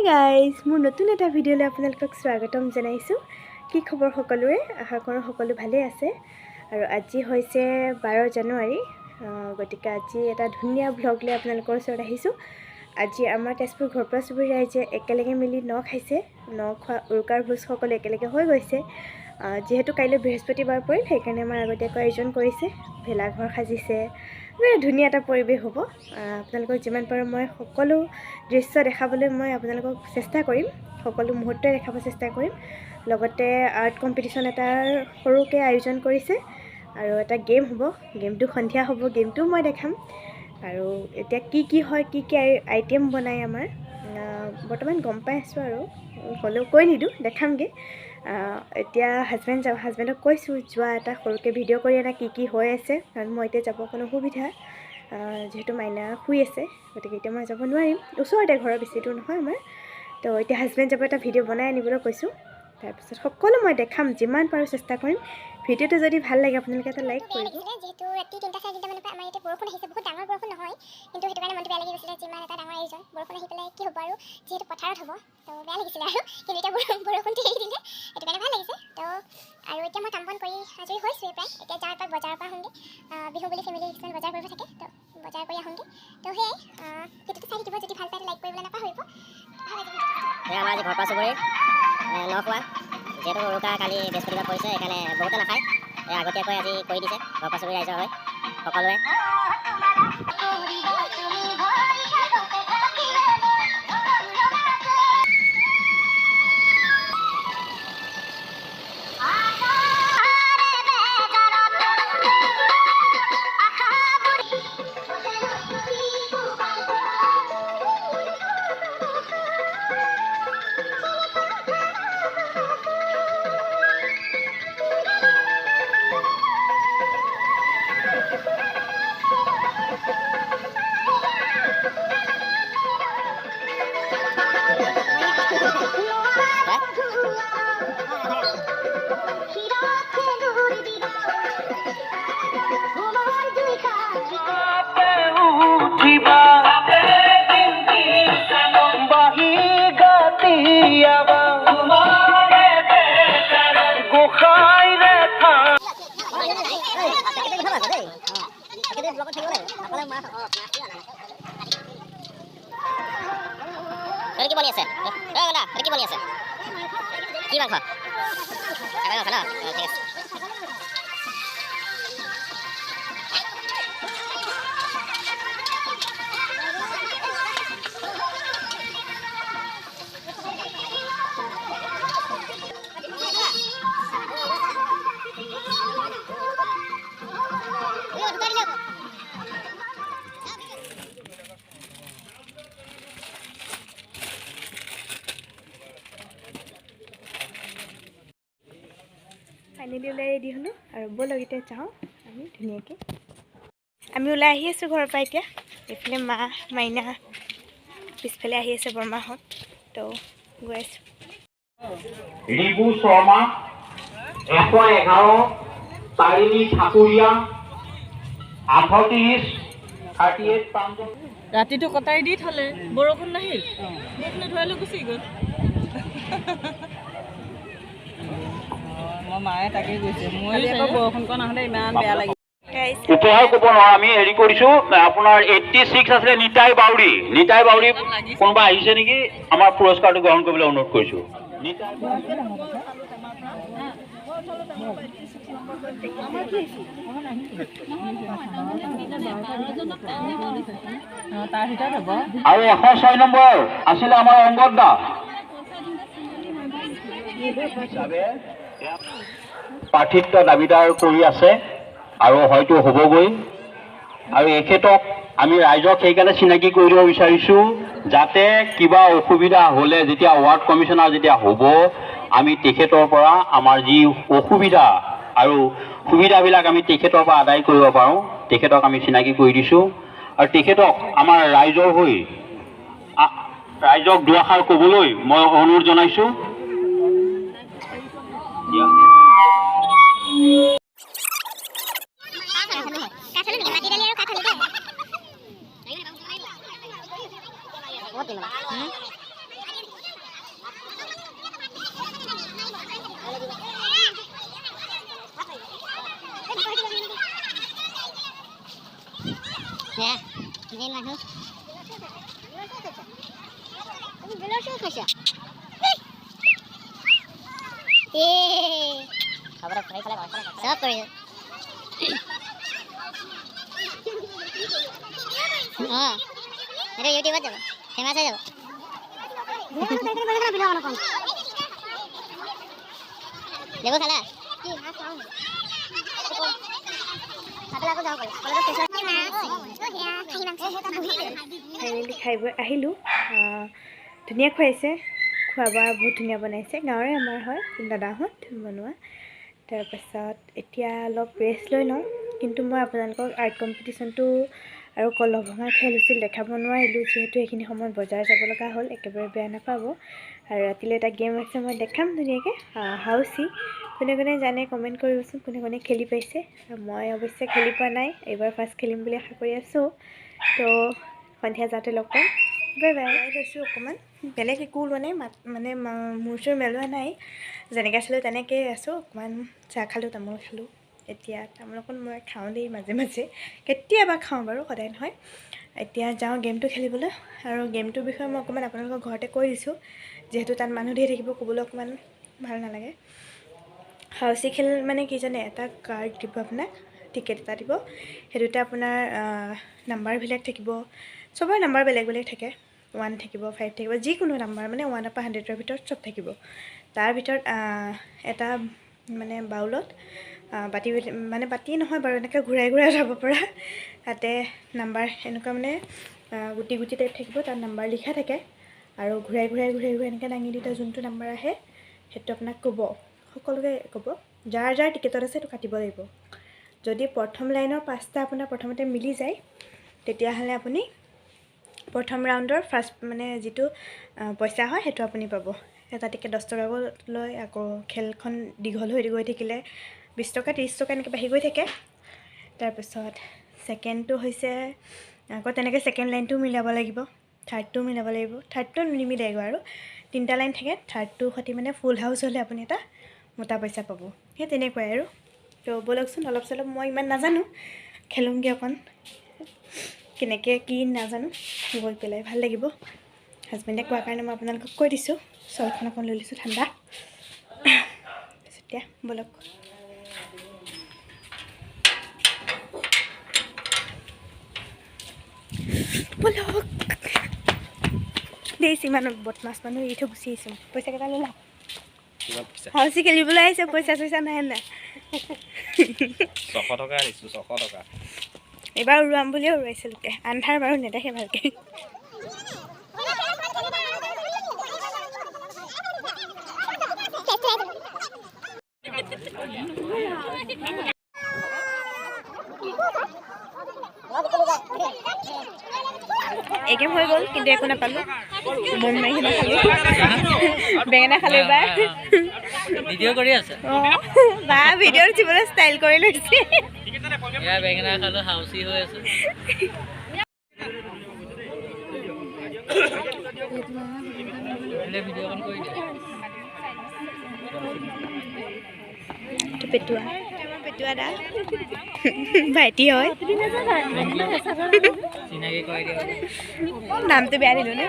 Guys মোৰ নতুন এটা ভিডিঅ'লৈ আপোনালোকক স্বাগতম জনাইছোঁ। কি খবৰ সকলোৰে? আশা কৰোঁ সকলো ভালেই আছে। আৰু আজি হৈছে 12 জানুৱাৰী, গতিকে আজি এটা ধুনীয়া ভ্লগ লৈ আপোনালোকৰ ওচৰত আহিছোঁ। আজি আমাৰ তেজপুৰ ঘৰপৰা চুবুৰী ৰাইজে একেলগে মিলি ন খাইছে। ন খোৱা উৰুকাৰ ভোজ সকলো একেলগে হৈ গৈছে। যিহেতু কাইলৈ বৃহস্পতিবাৰ পৰিল, সেইকাৰণে আমাৰ আগতীয়াকৈ আয়োজন কৰিছে। ভেলাঘৰ সাজিছে, ধুনীয়া এটা পৰিৱেশ হ'ব। আপোনালোকক যিমান পাৰোঁ মই সকলো দৃশ্য দেখাবলৈ মই আপোনালোকক চেষ্টা কৰিম, সকলো মুহূৰ্তই দেখাব চেষ্টা কৰিম। লগতে আৰ্ট কম্পিটিশ্যন এটাৰ সৰুকৈ আয়োজন কৰিছে আৰু এটা গেম হ'ব। গেমটো সন্ধিয়া হ'ব, গেমটোও মই দেখাম। আৰু এতিয়া কি হয়, কি আইটেম বনায় আমাৰ বৰ্তমান গম পাই আছোঁ, আৰু হ'লেও কৈ নিদিওঁ, দেখামগৈ। এতিয়া হাজবেণ্ডক কৈছোঁ যোৱা এটা সৰুকৈ ভিডিঅ' কৰি আনা কি হৈ আছে, কাৰণ মই এতিয়া যাব অকণ অসুবিধা, যিহেতু মাইনা শুই আছে। গতিকে এতিয়া মই যাব নোৱাৰিম। ওচৰতে ঘৰৰ, বেছি দূৰ নহয় আমাৰ। তো এতিয়া হাজবেণ্ড যাব, এটা ভিডিঅ' বনাই আনিবলৈ কৈছোঁ। তাৰপিছত সকলো মই দেখাম, যিমান পাৰোঁ চেষ্টা কৰিম। ভিডিঅ'টো যদি ভাল লাগে আপোনালোকে এটা লাইক কৰিব। যিহেতু ৰাতি 3:30-4:30 মানৰ পৰা আমাৰ ইয়াতে বৰষুণ আহিছে, বহুত ডাঙৰ বৰষুণ নহয়, কিন্তু সেইটো কাৰণে মনটো বেয়া লাগি গৈছিলে। যিমান এটা ডাঙৰ আয়োজন, বৰষুণ আহি পেলাই কি হ'ব, আৰু যিহেতু পথাৰত হ'ব, তো বেয়া লাগিছিলে আৰু। কিন্তু এতিয়া বৰষুণটো এৰি দিলে, সেইটো কাৰণে ভাল লাগিছে। তো আৰু এতিয়া মই কাম বন কৰি আজৰি হৈছোঁৱে প্ৰায়। এতিয়া যাওঁ এপাক বজাৰৰ পৰা আহোঁগৈ। বিহু বুলি ফেমিলি কিছুমান বজাৰ কৰিব থাকে, তো বজাৰ কৰি আহোঁগৈ। তো সেয়াই, ভিডিঅ'টো চাই থাকিব। যদি ভাল পায় লাইক কৰিবলৈ নাপাহৰিব। আমাৰ আজি ঘৰপৰা চুবুৰীৰ ন খোৱা, যিহেতু উৰুকা কালি বৃহস্পতিবাৰ পৰিছে, সেইকাৰণে বহুতে নাখায়। আগতীয়াকৈ আজি কৰি দিছে ঘৰপৰা চুবুৰী ৰাইজৰ হৈ সকলোৱে। কি বনি আছে? কি বনি আছে? কি মাংস? মাংস ন? ঠিক আছে। ফাইনেলি ওলাই ৰেডি হ'লোঁ, আৰু ব'লক এতিয়া যাওঁ আমি ধুনীয়াকৈ। আমি ওলাই আহি আছোঁ ঘৰৰ পৰা এতিয়া। এইফালে মা, মাইনা, পিছফালে আহি আছে বৰমাহঁত। তো গৈ আছোঁ। ৰিবু শৰ্মা 111, তাৰিণী ঠাকুৰীয়া 38, 38 প্ৰাঞ্জল। ৰাতিটো কটাই দি থ'লে, বৰষুণ নাহিল, বৰষুণে ধুৱাই লৈ গুচি গ'ল। মই মায়ে তাকে কৈছে, মই আকৌ বৰষুণকণ আহোঁতে ইমান বেয়া লাগিল। উপহাৰ ক'ব নোৱাৰোঁ, আমি হেৰি কৰিছোঁ। আপোনাৰ 86 আছিলে নিতাই বাউৰী কোনোবা আহিছে নেকি? আমাৰ পুৰস্কাৰটো গ্ৰহণ কৰিবলৈ অনুৰোধ কৰিছোঁ। আৰু 106 নম্বৰ আছিলে আমাৰ অংগদ দা। প্ৰাৰ্থিত্ব দাবীদাৰ কৰি আছে আৰু হয়তো হ'বগৈ। আৰু এখেতক আমি ৰাইজক সেইকাৰণে চিনাকি কৰি দিব বিচাৰিছোঁ, যাতে কিবা অসুবিধা হ'লে, যেতিয়া ৱাৰ্ড কমিশ্যনাৰ যেতিয়া হ'ব, আমি তেখেতৰ পৰা আমাৰ যি অসুবিধা আৰু সুবিধাবিলাক আমি তেখেতৰ পৰা আদায় কৰিব পাৰোঁ, তেখেতক আমি চিনাকি কৰি দিছোঁ। আৰু তেখেতক আমাৰ ৰাইজৰ হৈ ৰাইজক দুআষাৰ ক'বলৈ মই অনুৰোধ জনাইছোঁ। সেয়া মেইন মানুহ চব কৰিছে অঁ সেইটো ইউটিউবত যাব ফেমাছ হৈ যাব লেবু খালা ফাইনেলি খাই বৈ আহিলোঁ ধুনীয়া খুৱাইছে খোৱা বোৱা বহুত ধুনীয়া বনাইছে গাঁৱৰে আমাৰ হয় দাদাহঁত বনোৱা তাৰপাছত এতিয়া অলপ ৰেষ্ট লৈ লওঁ কিন্তু মই আপোনালোকক আৰ্ট কম্পিটিশ্যনটো আৰু কলহ ভঙা খেল হৈছিল দেখাব নোৱাৰিলোঁ যিহেতু এইখিনি সময়ত বজাৰ যাব লগা হ'ল একেবাৰে বেয়া নাপাব আৰু ৰাতিলৈ এটা গেম আছে মই দেখাম ধুনীয়াকৈ হাউচি কোনে কোনে জানে কমেণ্ট কৰিবচোন কোনে কোনে খেলি পাইছে মই অৱশ্যে খেলি পোৱা নাই এইবাৰ ফাৰ্ষ্ট খেলিম বুলি আশা কৰি আছোঁ তো সন্ধিয়া যাওঁতে লগ পাম বাই বাই লৈছোঁ অকণমান বেলেগ একো লোৱা নাই মানে মূৰ চুৰ মেলোৱা নাই যেনেকৈ আছিলোঁ তেনেকৈয়ে আছোঁ অকণমান চাহ খালোঁ তামোল খালোঁ এতিয়া তামোল অকণ মই খাওঁ দেই মাজে মাজে কেতিয়াবা খাওঁ বাৰু সদায় নহয় এতিয়া যাওঁ গেমটো খেলিবলৈ আৰু গেমটোৰ বিষয়ে মই অকণমান আপোনালোকৰ ঘৰতে কৈ দিছোঁ যিহেতু তাত মানুহ ধেৰ থাকিব ক'বলৈ অকণমান ভাল নালাগে হাউচি খেল মানে কি জানে এটা কাৰ্ড দিব আপোনাক টিকেট এটা দিব সেইটোতে আপোনাৰ নাম্বাৰবিলাক থাকিব চবৰে নাম্বাৰ বেলেগ বেলেগ থাকে 1 থাকিব 5 থাকিব যিকোনো নাম্বাৰ মানে 1ৰ পৰা 100ৰ ভিতৰত চব থাকিব তাৰ ভিতৰত এটা মানে বাউলত বাতি মানে বাতি নহয় বাৰু এনেকৈ ঘূৰাই ঘূৰাই যাব পৰা তাতে নাম্বাৰ এনেকুৱা মানে গুটি গুটি টাইপ থাকিব তাত নাম্বাৰ লিখা থাকে আৰু ঘূৰাই ঘূৰাই এনেকৈ দাঙি দিলে যোনটো নাম্বাৰ আহে সেইটো আপোনাক ক'ব সকলোকে ক'ব যাৰ যাৰ টিকেটত আছে সেইটো কাটিব লাগিব যদি প্ৰথম লাইনৰ 5টা আপোনাৰ প্ৰথমতে মিলি যায় তেতিয়াহ'লে আপুনি প্ৰথম ৰাউণ্ডৰ ফাৰ্ষ্ট মানে যিটো পইচা হয় সেইটো আপুনি পাব এটা টিকেট 10 টকাকৈ লয় আকৌ খেলখন দীঘল হৈ গৈ থাকিলে 20 টকা 30 টকা এনেকৈ বাঢ়ি গৈ থাকে তাৰপিছত ছেকেণ্ডটো হৈছে আকৌ তেনেকৈ ছেকেণ্ড লাইনটো মিলাব লাগিব থাৰ্ডটো মিলাব লাগিব থাৰ্ডটো নিমিলেগৈ আৰু 3টা লাইন থাকে থাৰ্ডটোৰ সৈতে মানে ফুল হাউচ হ'লে আপুনি এটা মোটা পইচা পাব সেই তেনেকুৱাই আৰু তো ব'লকচোন অলপ চলপ মই ইমান নাজানো খেলোঁগৈ অকণ কেনেকৈ কি নাজানো গৈ পেলাই ভাল লাগিব হাজবেণ্ডে কোৱাৰ কাৰণে মই আপোনালোকক কৈ দিছোঁ চলখন অকণ লৈ লৈছোঁ ঠাণ্ডা এতিয়া ব'লক ব'লক দেই ইমান বদমাছ মানুহ এৰি থৈ গুচি আহিছোঁ পইচাকেইটা লৈ লওঁ হাউচি খেলিবলৈ আহিছে পইচা চইচা নাই নাই 600 টকা দিছোঁ 600 টকা এইবাৰ উৰুৱাম বুলিয়ে উৰুৱাইছে লোকে আন্ধাৰ বাৰু নেদেখে ভালকৈ এগেম হৈ গ'ল কিন্তু একো নাপালোঁ বম মাৰি নাখালোঁ বেঙেনা খালোঁ এবাৰ ভিডিঅ' কৰি আছে অঁ বা ভিডিঅ'ত উঠিবলৈ ষ্টাইল কৰি লৈছে এয়া বেঙেনা খালোঁ হাউচি হৈ আছে ভিডিঅ'খন কৰি দিয়ে পেটুৱা পেটুৱা দা ভাইটি হয় চিনাকি কৰাই দিয়া নামটো বেয়া দিলোঁ নে